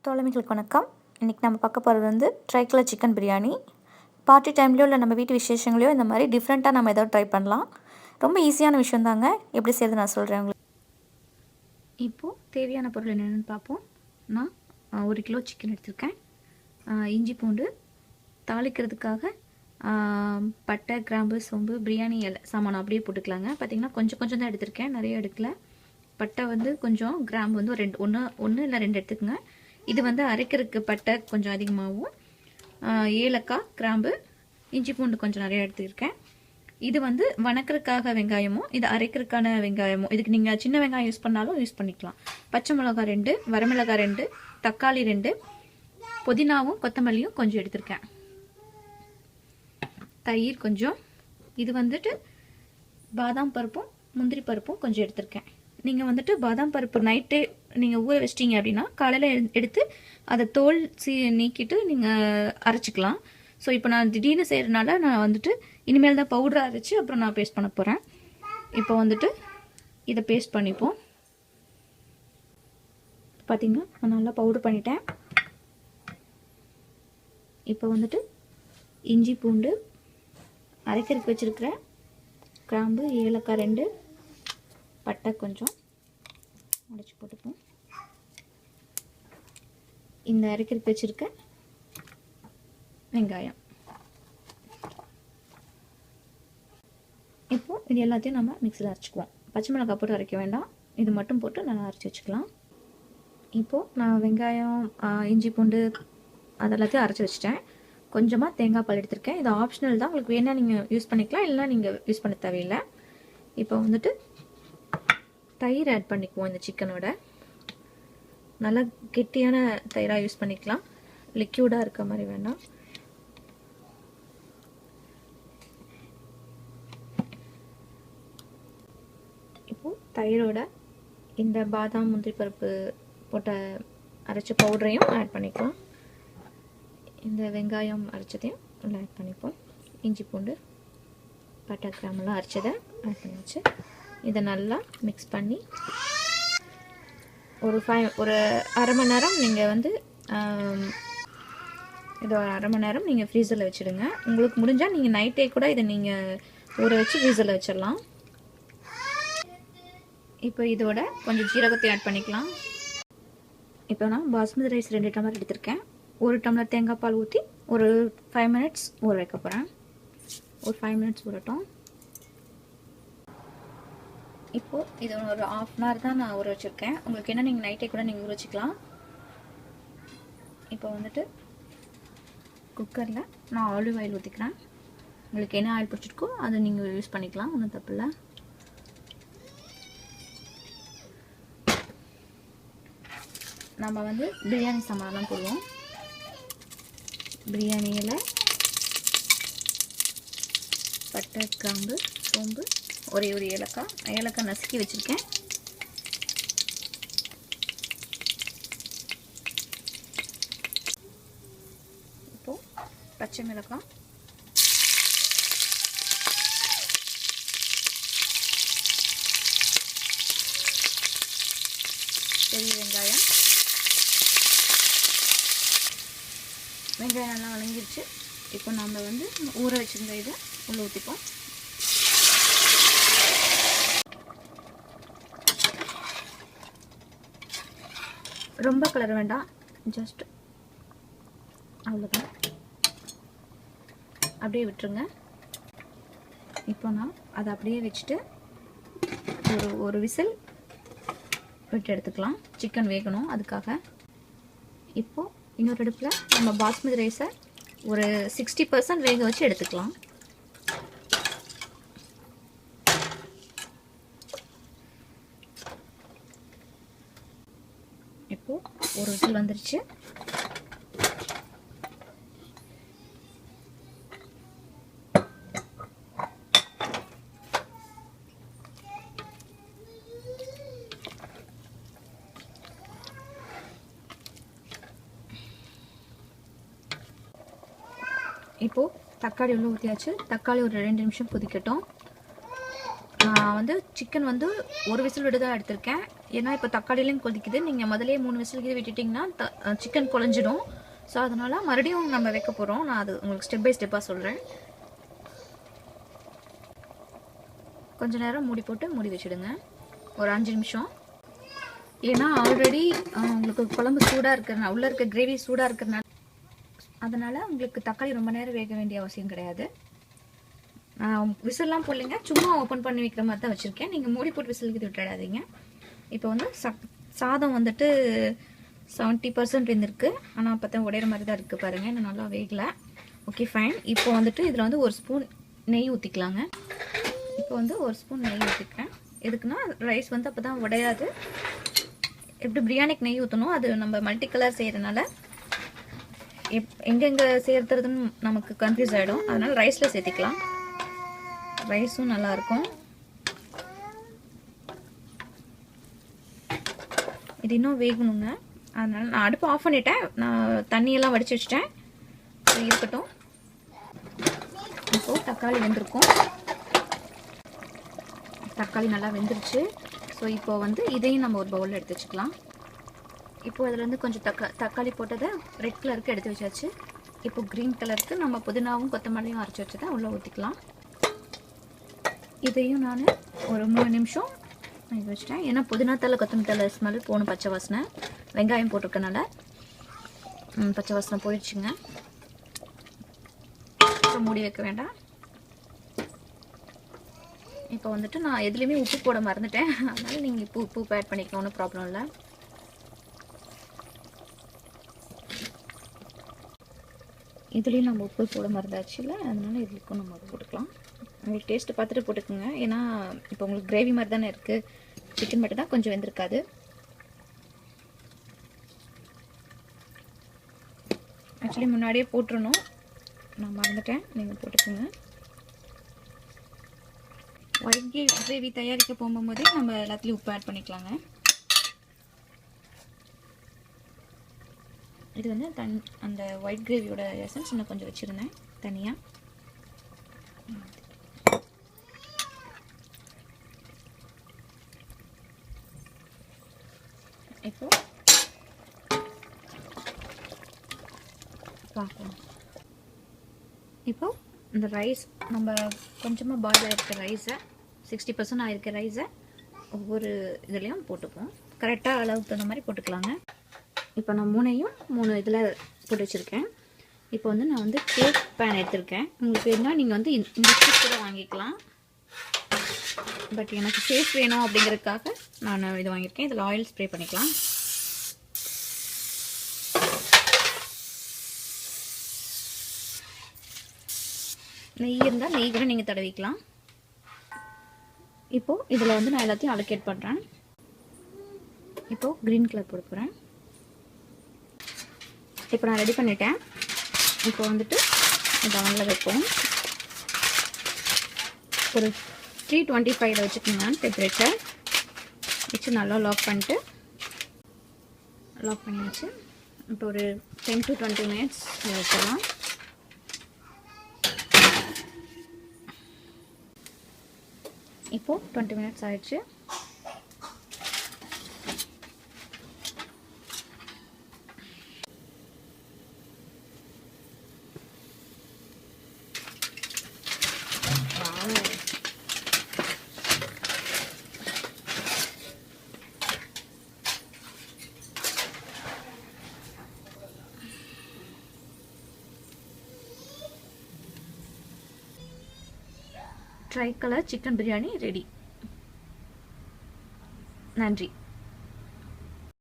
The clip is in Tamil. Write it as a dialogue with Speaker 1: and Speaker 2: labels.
Speaker 1: தோழமைகளுக்கு வணக்கம். இன்றைக்கி நம்ம பார்க்க போகிறது வந்து ட்ரைக்கலர் சிக்கன் பிரியாணி. பார்ட்டி டைம்லையோ இல்லை நம்ம வீட்டு விசேஷங்களையோ இந்த மாதிரி டிஃப்ரெண்ட்டாக நம்ம ஏதாவது ட்ரை பண்ணலாம். ரொம்ப ஈஸியான விஷயம் தாங்க. எப்படி செய்யறது நான் சொல்கிறேன் உங்களுக்கு. இப்போது தேவையான பொருள் என்னென்னு பார்ப்போம். நான் 1 கிலோ சிக்கன் எடுத்திருக்கேன். இஞ்சி பூண்டு தாளிக்கிறதுக்காக பட்டை, கிராம்பு, சோம்பு, பிரியாணி இலை சாமான் அப்படியே போட்டுக்கலாங்க. பார்த்திங்கன்னா கொஞ்சம் கொஞ்சம் தான் எடுத்திருக்கேன், நிறைய எடுக்கல. பட்டை வந்து கொஞ்சம், கிராம்பு வந்து ஒரு ஒன்று இல்லை 2 எடுத்துக்கோங்க. இது வந்து அரைக்கிறதுக்கு பட்டை கொஞ்சம் அதிகமாகவும், ஏலக்காய், கிராம்பு, இஞ்சி பூண்டு கொஞ்சம் நிறைய எடுத்துருக்கேன். இது வந்து வணக்கிறதுக்காக வெங்காயமும், இது அரைக்கிறதுக்கான வெங்காயமும். இதுக்கு நீங்கள் சின்ன வெங்காயம் யூஸ் பண்ணாலும் யூஸ் பண்ணிக்கலாம். பச்சை மிளகாய் 2, வரமிளகாய் 2, தக்காளி 2, புதினாவும் கொத்தமல்லியும் கொஞ்சம் எடுத்திருக்கேன். தயிர் கொஞ்சம். இது வந்துட்டு பாதாம் பருப்பும் முந்திரி பருப்பும் கொஞ்சம் எடுத்திருக்கேன். நீங்கள் வந்துட்டு பாதாம் பருப்பு நைட்டே நீங்கள் ஊற வச்சிட்டிங்க அப்படின்னா காலையில் எடுத்து அதை தோல் நீக்கிட்டு நீங்கள் அரைச்சிக்கலாம். ஸோ இப்போ நான் திடீர்னு செய்கிறதுனால நான் வந்துட்டு இனிமேல் தான் பவுடரை அரைச்சி அப்புறம் நான் பேஸ்ட் பண்ண போகிறேன். இப்போ வந்துட்டு இதை பேஸ்ட் பண்ணிப்போம். பார்த்திங்கன்னா நான் நல்லா பவுடர் பண்ணிட்டேன். இப்போ வந்துட்டு இஞ்சி பூண்டு அரைக்கிறதுக்கு வச்சுருக்கிறேன். கிராம்பு, ஏலக்காய் 2, பட்டை கொஞ்சம் உடைச்சி போட்டுப்போம். இந்த அரைக்கிறதுக்கு வச்சுருக்க வெங்காயம். இப்போது இது எல்லாத்தையும் நம்ம மிக்ஸியில் அரைச்சிக்குவோம். பச்சை மிளகாய் போட்டு அரைக்க வேண்டாம், இது மட்டும் போட்டு நல்லா அரைச்சி வச்சுக்கலாம். இப்போது நான் வெங்காயம், இஞ்சி பூண்டு அதெல்லாத்தையும் அரைச்சி வச்சுட்டேன். கொஞ்சமாக தேங்காய் பால் எடுத்திருக்கேன். இது ஆப்ஷனல் தான், உங்களுக்கு வேணால் நீங்கள் யூஸ் பண்ணிக்கலாம், இல்லைனா நீங்கள் யூஸ் பண்ண தேவையில்லை. இப்போ வந்துட்டு தயிர் ஆட் பண்ணிக்குவோம். இந்த சிக்கனோட நல்லா கெட்டியான தயிராக யூஸ் பண்ணிக்கலாம், லிக்யூடாக இருக்க மாதிரி வேண்டாம். இப்போது தயிரோட இந்த பாதாம் முந்திரி பருப்பு போட்ட அரைச்ச பவுடரையும் ஆட் பண்ணிக்கலாம். இந்த வெங்காயம் அரைச்சதையும் நல்லா ஆட் பண்ணிப்போம். இஞ்சி பூண்டு பட்டை கிராமெல்லாம் அரைச்சதை ஆட் பண்ணிச்சு. இதை நல்லா மிக்ஸ் பண்ணி ஒரு அரை மணி நேரம் நீங்கள் வந்து இதை ஒரு அரை மணி நேரம் நீங்கள் ஃப்ரீசரில் வச்சுடுங்க. உங்களுக்கு முடிஞ்சால் நீங்கள் நைட்டே கூட இதை நீங்கள் ஊற வச்சு ஃப்ரீசரில் வச்சிடலாம். இப்போ இதோட கொஞ்சம் ஜீரகத்தை ஆட் பண்ணிக்கலாம். இப்போ நான் பாஸ்மதி ரைஸ் 2 டம்ளர் எடுத்திருக்கேன். 1 டம்ளர் தேங்காய் பால் ஊற்றி ஒரு 5 மினிட்ஸ் ஊற வைக்க போகிறேன். ஒரு 5 மினிட்ஸ் ஊறட்டும். இப்போது இது ஒரு 1/2 அன் ஹவர் தான் நான் ஊற வச்சுருக்கேன். உங்களுக்கு என்ன நீங்கள் நைட்டே கூட நீங்கள் ஊற வச்சுக்கலாம். இப்போ வந்துட்டு குக்கரில் நான் ஆலிவ் ஆயில் ஊற்றிக்கிறேன். உங்களுக்கு என்ன ஆயில் பிடிச்சிருக்கோ அதை நீங்கள் யூஸ் பண்ணிக்கலாம், ஒன்றும் தப்பு இல்லை. நம்ம வந்து பிரியாணி சாமான்லாம் போடுவோம். பிரியாணி இலை, பட்டை, கிராம்பு, சோம்பு, ஒரே ஒரு ஏலக்காய் நசுக்கி வச்சுருக்கேன். இப்போது பச்சை மிளகாய், பெரிய வெங்காயம் நல்லா வதங்கிருச்சு. இப்போ நம்ம வந்து ஊற வச்சுருந்த இதை உள்ளே ஊற்றிப்போம். ரொம்ப கலர் வேண்டாம், ஜஸ்ட் அவ்வளோதான், அப்படியே விட்டுருங்க. இப்போ நான் அதை அப்படியே வச்சுட்டு ஒரு விசில் விட்டு எடுத்துக்கலாம். சிக்கன் வேகணும் அதுக்காக. இப்போது இன்னொரு அடுப்பில் நம்ம பாஸ்மதி ரைஸை ஒரு 60% வேக வச்சு எடுத்துக்கலாம். இப்போது ஒரு விசில் வந்துருச்சு. இப்போது தக்காளி உள்ள ஊற்றியாச்சு. தக்காளி ஒரு 2 நிமிஷம் கொதிக்கட்டும். நான் வந்து சிக்கன் வந்து ஒரு விசில் விட்டு தான் எடுத்திருக்கேன். ஏன்னா இப்போ தக்காளிலையும் கொதிக்குது. நீங்கள் முதலே 3 விசில் விட்டுட்டிங்கன்னா சிக்கன் குழஞ்சிடும். ஸோ அதனால் மறுபடியும் நம்ம வைக்க போகிறோம். நான் அது உங்களுக்கு ஸ்டெப் பை ஸ்டெப்பாக சொல்கிறேன். கொஞ்சம் நேரம் மூடி போட்டு மூடி வச்சுடுங்க, ஒரு 5 நிமிஷம். ஏன்னா ஆல்ரெடி உங்களுக்கு குழம்பு சூடாக இருக்கிறனால, உள்ளே இருக்க கிரேவி சூடாக இருக்கிறனால, அதனால் உங்களுக்கு தக்காளி ரொம்ப நேரம் வேக வேண்டிய அவசியம் கிடையாது. விசில்லாம் போடலைங்க, சும்மா ஓப்பன் பண்ணி வைக்கிற மாதிரி தான் வச்சுருக்கேன். நீங்கள் மூடி போட்டு விசிலுக்கு விட்டுடாதீங்க. இப்போ வந்து சாதம் வந்துட்டு 70% வெந்திருக்கு. ஆனால் அப்போ தான் உடையிற மாதிரி தான் இருக்குது பாருங்கள், இன்னும் நல்லா வேகலை. Okay fine. இப்போ வந்துட்டு இதில் வந்து 1 ஸ்பூன் நெய் ஊற்றிக்கலாங்க. இப்போ வந்து 1 ஸ்பூன் நெய் ஊற்றிக்கிறேன். எதுக்குன்னா ரைஸ் வந்து அப்போ தான் உடையாது. எப்படி பிரியாணிக்கு நெய் ஊற்றணும், அது நம்ம மல்டி கலர் செய்கிறதுனால எங்கெங்கே சேர்த்துறதுன்னு நமக்கு கன்ஃபியூஸ் ஆகிடும். அதனால் ரைஸில் சேர்த்திக்கலாம், ரைஸும் நல்லாயிருக்கும். இது இன்னும் வேகணுங்க, அதனால் நான் அடுப்பு ஆஃப் பண்ணிட்டேன். நான் தண்ணியெல்லாம் வடித்து வச்சிட்டேன், இருக்கட்டும். இப்போது தக்காளி வெந்திருக்கும், தக்காளி நல்லா வெந்துருச்சு. ஸோ இப்போ வந்து இதையும் நம்ம ஒரு பவுலில் எடுத்து வச்சுக்கலாம். இப்போது அதில் வந்து கொஞ்சம் தக்காளி போட்டதை ரெட் கலருக்கு எடுத்து வச்சாச்சு. இப்போ க்ரீன் கலருக்கு நம்ம புதினாவும் கொத்தமல்லியும் அரைச்சி வச்சு தான் உள்ளே ஊற்றிக்கலாம். இதையும் நான் ஒரு 3 நிமிஷம் இது வச்சுட்டேன். ஏன்னா புதினா தலை கொத்தமல்லி தலை ஸ்மெல் போகணும், பச்சை வாசனை. வெங்காயம் போட்டிருக்கனால பச்சை வாசனை போயிடுச்சுங்க. இப்போ மூடி வைக்க வேண்டாம். இப்போ வந்துட்டு நான் எதுலேயுமே உப்பு போட மறந்துட்டேன், அதனால் நீங்கள் உப்பு ஆட் பண்ணிக்கலாம், ஒன்றும் ப்ராப்ளம் இல்லை. இதுலேயும் நம்ம உப்பு போட மறந்தாச்சு இல்லை, அதனால் இதுக்கும் நம்ம போட்டுக்கலாம். உங்களுக்கு டேஸ்ட்டு பார்த்துட்டு போட்டுக்கோங்க. ஏன்னா இப்போ உங்களுக்கு கிரேவி மாதிரி தானே இருக்குது, சிக்கன் மட்டும் தான் கொஞ்சம் வெந்திருக்காது. ஆக்சுவலி முன்னாடியே போட்டுருணும், நான் மறந்துட்டேன், நீங்கள் போட்டுக்கோங்க. ஒயிட் கிரேவி தயாரிக்க போகும்போதே நம்ம எல்லாத்துலேயும் உப்பு ஆட் பண்ணிக்கலாங்க. இது வந்து அந்த ஒயிட் கிரேவியோட எசன்ஸ் இன்னும் கொஞ்சம் வச்சுருந்தேன் தனியாக. இப்போ பார்க்கலாம். இப்போ இந்த ரைஸ் நம்ம கொஞ்சமாக பாயில் ஆகிருக்க ரைஸை 60% ஆகிருக்க ரைஸை ஒவ்வொரு இதுலேயும் போட்டுப்போம். கரெக்டாக அளவுக்கு தகுந்த மாதிரி போட்டுக்கலாங்க. இப்போ நான் 3 இதில் போட்டு வச்சுருக்கேன். இப்போ வந்து நான் வந்து கேக் பேன் எடுத்திருக்கேன். உங்களுக்கு வேணும்னா நீங்கள் வந்து இந்த ஸ்டிக் கூட வாங்கிக்கலாம். பட் எனக்கு சேஃப் வேணும் அப்படிங்கிறதுக்காக நான் இது வாங்கியிருக்கேன். இதில் ஆயில் ஸ்ப்ரே பண்ணிக்கலாம். நெய் இருந்தால் நெய் கூட நீங்கள் தடவிக்கலாம். இப்போது இதில் வந்து நான் எல்லாத்தையும் அலோகேட் பண்ணுறேன். இப்போது க்ரீன் கலர் போட போகிறேன். இப்போ நான் ரெடி பண்ணிட்டேன். இப்போ வந்துட்டு இதை அவனில் வைப்போம். ஒரு 325 வச்சுக்கோங்க டெம்பரேச்சர் வச்சு நல்லா லாக் பண்ணியாச்சு. இப்போ ஒரு 10 to 20 minutes வச்சிடலாம். இப்போது 20 minutes ஆயிடுச்சு. Try colour chicken biryani ready. நன்றி.